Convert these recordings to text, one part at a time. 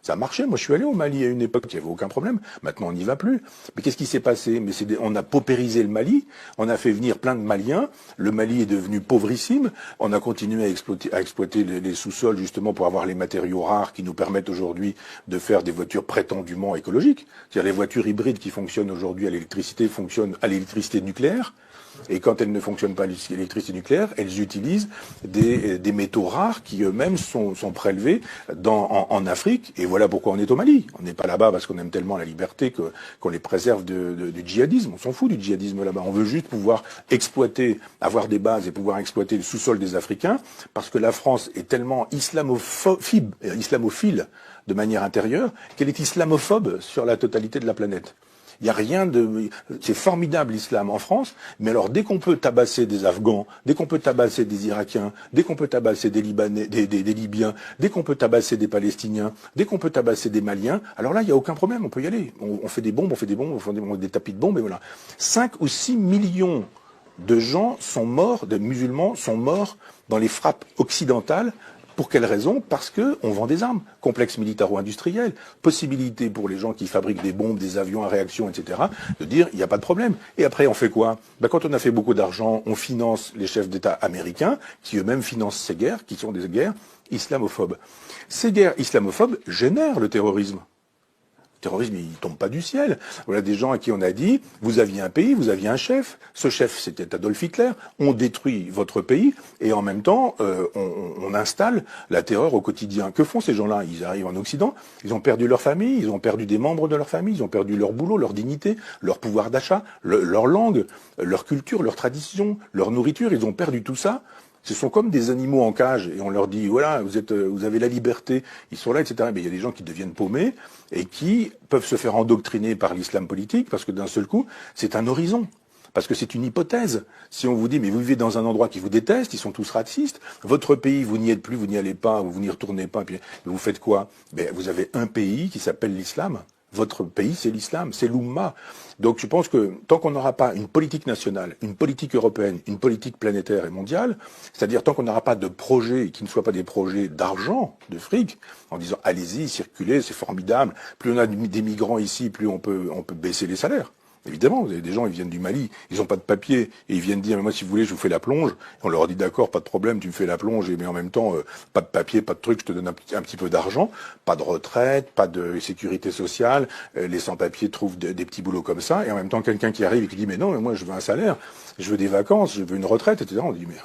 Ça a marché. Moi, je suis allé au Mali à une époque, il n'y avait aucun problème. Maintenant, on n'y va plus. Mais qu'est-ce qui s'est passé? Mais on a paupérisé le Mali. On a fait venir plein de Maliens. Le Mali est devenu pauvrissime. On a continué à exploiter les sous-sols justement pour avoir les matériaux rares qui nous permettent aujourd'hui de faire des voitures prétendument écologiques. C'est-à-dire les voitures hybrides qui fonctionnent aujourd'hui à l'électricité fonctionnent à l'électricité nucléaire. Et quand elles ne fonctionnent pas à l'électricité nucléaire, elles utilisent des métaux rares qui eux-mêmes sont prélevés en Afrique. Et voilà pourquoi on est au Mali. On n'est pas là-bas parce qu'on aime tellement la liberté qu'on les préserve du djihadisme. On s'en fout du djihadisme là-bas. On veut juste pouvoir exploiter, avoir des bases et pouvoir exploiter le sous-sol des Africains parce que la France est tellement islamophile de manière intérieure qu'elle est islamophobe sur la totalité de la planète. Il n'y a rien de... C'est formidable l'islam en France, mais alors dès qu'on peut tabasser des Afghans, dès qu'on peut tabasser des Irakiens, dès qu'on peut tabasser des Libanais, des Libyens, dès qu'on peut tabasser des Palestiniens, dès qu'on peut tabasser des Maliens, alors là, il n'y a aucun problème, on peut y aller. On fait des bombes, on fait des tapis de bombes, et voilà. 5 ou 6 millions de gens sont morts, de musulmans sont morts dans les frappes occidentales. Pour quelle raison? Parce qu'on vend des armes. Complexe militaro-industriel, possibilité pour les gens qui fabriquent des bombes, des avions à réaction, etc., de dire il n'y a pas de problème. Et après, on fait quoi? Quand on a fait beaucoup d'argent, on finance les chefs d'État américains, qui eux-mêmes financent ces guerres, qui sont des guerres islamophobes. Ces guerres islamophobes génèrent le terrorisme. Le terrorisme, il tombe pas du ciel. Voilà des gens à qui on a dit, vous aviez un pays, vous aviez un chef. Ce chef, c'était Adolf Hitler. On détruit votre pays et en même temps, on installe la terreur au quotidien. Que font ces gens-là? Ils arrivent en Occident, ils ont perdu leur famille, ils ont perdu des membres de leur famille, ils ont perdu leur boulot, leur dignité, leur pouvoir d'achat, leur langue, leur culture, leur tradition, leur nourriture. Ils ont perdu tout ça. Ce sont comme des animaux en cage et on leur dit voilà vous avez la liberté, ils sont là, etc. Mais il y a des gens qui deviennent paumés et qui peuvent se faire endoctriner par l'islam politique parce que d'un seul coup c'est un horizon. Parce que c'est une hypothèse. Si on vous dit, mais vous vivez dans un endroit qui vous déteste, ils sont tous racistes, votre pays, vous n'y êtes plus, vous n'y allez pas, vous n'y retournez pas, puis vous faites quoi? Vous avez un pays qui s'appelle l'islam. Votre pays, c'est l'islam, c'est l'Oumma. Donc je pense que tant qu'on n'aura pas une politique nationale, une politique européenne, une politique planétaire et mondiale, c'est-à-dire tant qu'on n'aura pas de projets qui ne soient pas des projets d'argent, de fric, en disant allez-y, circulez, c'est formidable, plus on a des migrants ici, plus on peut baisser les salaires. Évidemment, vous avez des gens, ils viennent du Mali, ils n'ont pas de papier, et ils viennent dire, mais moi, si vous voulez, je vous fais la plonge. Et on leur dit, d'accord, pas de problème, tu me fais la plonge, mais en même temps, pas de papier, pas de truc, je te donne un petit peu d'argent, pas de retraite, pas de sécurité sociale, les sans-papiers trouvent des petits boulots comme ça, et en même temps, quelqu'un qui arrive et qui dit, mais non, mais moi, je veux un salaire, je veux des vacances, je veux une retraite, etc. On dit, mais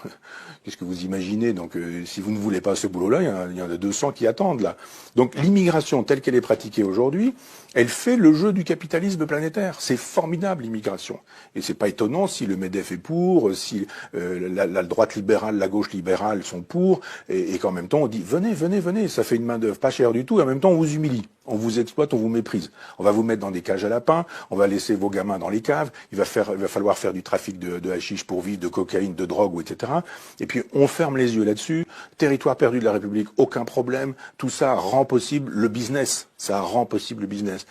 qu'est-ce que vous imaginez? Donc, si vous ne voulez pas ce boulot-là, il y en a 200 qui attendent, là. Donc, l'immigration, telle qu'elle est pratiquée aujourd'hui, elle fait le jeu du capitalisme planétaire. C'est formidable, l'immigration. Et c'est pas étonnant si le MEDEF est pour, si la droite libérale, la gauche libérale sont pour, et qu'en même temps on dit venez, ça fait une main d'œuvre pas chère du tout, et en même temps on vous humilie, on vous exploite, on vous méprise. On va vous mettre dans des cages à lapins, on va laisser vos gamins dans les caves, il va falloir faire du trafic de hashish pour vivre, de cocaïne, de drogue, etc. Et puis on ferme les yeux là-dessus. Territoire perdu de la République, aucun problème. Tout ça rend possible le business. Ça rend possible le business.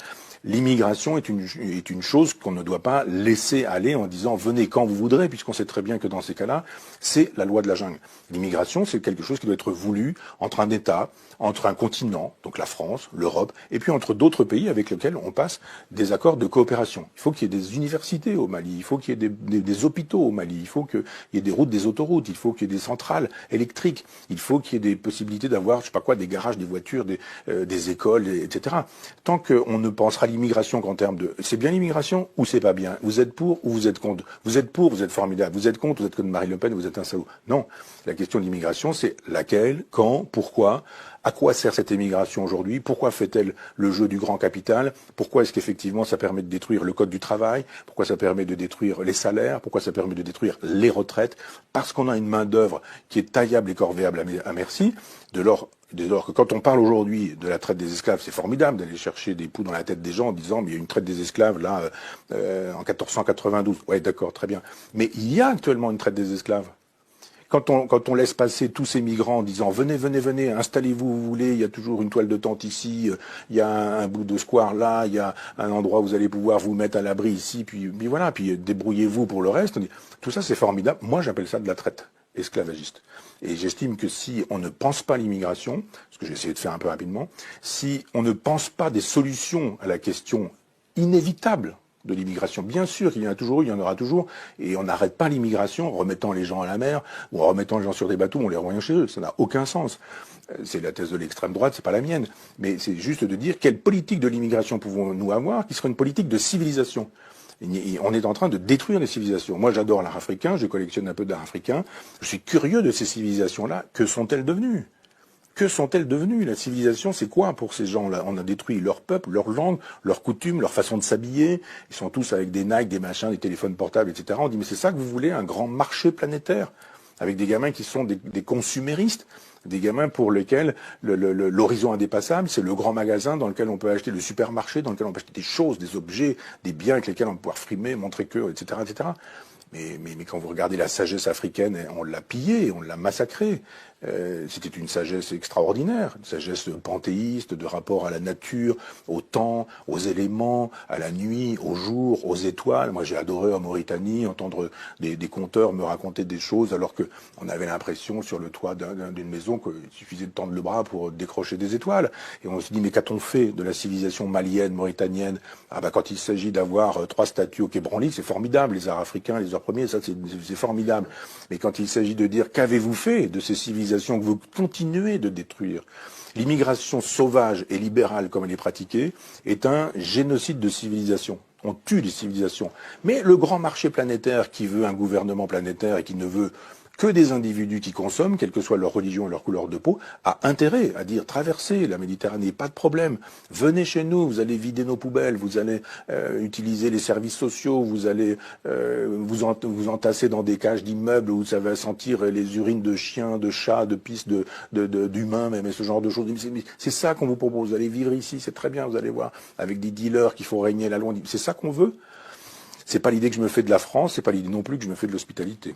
L'immigration est une chose qu'on ne doit pas laisser aller en disant venez quand vous voudrez, puisqu'on sait très bien que dans ces cas-là, c'est la loi de la jungle. L'immigration, c'est quelque chose qui doit être voulu entre un État, entre un continent, donc la France, l'Europe, et puis entre d'autres pays avec lesquels on passe des accords de coopération. Il faut qu'il y ait des universités au Mali, il faut qu'il y ait des hôpitaux au Mali, il faut qu'il y ait des routes, des autoroutes, il faut qu'il y ait des centrales électriques, il faut qu'il y ait des possibilités d'avoir, je sais pas quoi, des garages, des voitures, des écoles, etc. Tant qu'on ne pensera l'immigration qu'en termes de c'est bien l'immigration ou c'est pas bien, vous êtes pour ou vous êtes contre, vous êtes pour, vous êtes formidable, vous êtes contre, vous êtes comme Marine Le Pen, vous êtes un salaud. Non, la question de l'immigration, c'est laquelle, quand, pourquoi, à quoi sert cette immigration aujourd'hui, pourquoi fait-elle le jeu du grand capital, pourquoi est-ce qu'effectivement ça permet de détruire le code du travail, pourquoi ça permet de détruire les salaires, pourquoi ça permet de détruire les retraites, parce qu'on a une main d'œuvre qui est taillable et corvéable à merci, dès lors que quand on parle aujourd'hui de la traite des esclaves, c'est formidable d'aller chercher des poux dans la tête des gens en disant mais il y a une traite des esclaves là en 1492. Ouais, d'accord, très bien. Mais il y a actuellement une traite des esclaves. Quand on laisse passer tous ces migrants en disant venez, installez-vous où vous voulez, il y a toujours une toile de tente ici, il y a un bout de square là, il y a un endroit où vous allez pouvoir vous mettre à l'abri ici, puis voilà, puis débrouillez-vous pour le reste. Tout ça c'est formidable. Moi j'appelle ça de la traite. esclavagiste. Et j'estime que si on ne pense pas l'immigration, ce que j'ai essayé de faire un peu rapidement, si on ne pense pas des solutions à la question inévitable de l'immigration. Bien sûr qu'il y en a toujours eu, il y en aura toujours, et on n'arrête pas l'immigration en remettant les gens à la mer, ou en remettant les gens sur des bateaux, on les renvoie chez eux. Ça n'a aucun sens. C'est la thèse de l'extrême droite, c'est pas la mienne. Mais c'est juste de dire quelle politique de l'immigration pouvons-nous avoir qui serait une politique de civilisation. On est en train de détruire les civilisations. Moi, j'adore l'art africain, je collectionne un peu d'art africain. Je suis curieux de ces civilisations-là. Que sont-elles devenues ? Que sont-elles devenues? La civilisation, c'est quoi pour ces gens-là? On a détruit leur peuple, leur langue, leurs coutumes, leur façon de s'habiller. Ils sont tous avec des Nike, des machins, des téléphones portables, etc. On dit, mais c'est ça que vous voulez, un grand marché planétaire? Avec des gamins qui sont des consuméristes, des gamins pour lesquels l'horizon indépassable, c'est le grand magasin dans lequel on peut acheter, le supermarché dans lequel on peut acheter des choses, des objets, des biens avec lesquels on peut pouvoir frimer, montrer que, etc., etc. Mais quand vous regardez la sagesse africaine, on l'a pillée, on l'a massacrée. C'était une sagesse extraordinaire, une sagesse panthéiste, de rapport à la nature, au temps, aux éléments, à la nuit, au jour, aux étoiles. Moi, j'ai adoré en Mauritanie entendre des conteurs me raconter des choses, alors que on avait l'impression sur le toit d'une maison qu'il suffisait de tendre le bras pour décrocher des étoiles. Et on se dit, mais qu'a-t-on fait de la civilisation malienne, mauritanienne? Ah bah quand il s'agit d'avoir 3 statues au Quai Branly, c'est formidable. Les arts africains, les arts premiers, ça c'est formidable. Mais quand il s'agit de dire qu'avez-vous fait de ces civilisations que vous continuez de détruire? L'immigration sauvage et libérale, comme elle est pratiquée, est un génocide de civilisation. On tue les civilisations. Mais le grand marché planétaire qui veut un gouvernement planétaire et qui ne veut que des individus qui consomment, quelle que soit leur religion et leur couleur de peau, a intérêt à dire traversez la Méditerranée, pas de problème. Venez chez nous, vous allez vider nos poubelles, vous allez utiliser les services sociaux, vous allez vous entasser dans des cages d'immeubles où ça va sentir les urines de chiens, de chats, de pistes d'humains, même et ce genre de choses. C'est ça qu'on vous propose. Vous allez vivre ici, c'est très bien, vous allez voir, avec des dealers qui font régner la loi. C'est ça qu'on veut. C'est pas l'idée que je me fais de la France, c'est pas l'idée non plus que je me fais de l'hospitalité.